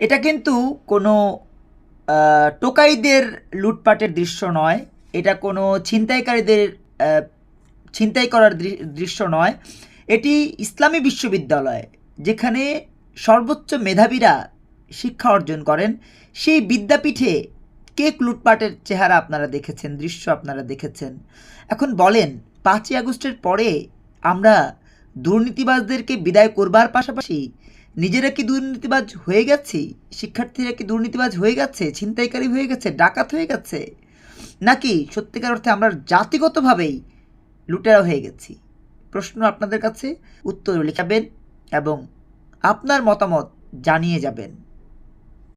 এটা কিন্তু কোনো টোকাইদের লুটপাটের দৃশ্য নয়, এটা কোনো ছিনতাইকারীদের আহ, ছিনতাই করার দৃশ্য নয়। এটি ইসলামী বিশ্ববিদ্যালয়, যেখানে সর্বোচ্চ মেধাবীরা শিক্ষা অর্জন করেন। সেই বিদ্যাপীঠে কেক লুটপাটের চেহারা আপনারা দেখেছেন, দৃশ্য আপনারা দেখেছেন। এখন বলেন, 5ই আগস্টের পরে আমরা দুর্নীতিবাজদেরকে বিদায় করবার পাশাপাশি নিজেরা কি দুর্নীতিবাজ হয়ে গেছি? শিক্ষার্থীরা কি দুর্নীতিবাজ হয়ে গেছে, ছিনতাইকারী হয়ে গেছে, ডাকাত হয়ে গেছে? নাকি সত্যিকার অর্থে আমরা জাতিগতভাবেই লুটেরা হয়ে গেছি? প্রশ্ন আপনাদের কাছে, উত্তর লিখাবেন এবং আপনার মতামত জানিয়ে যাবেন।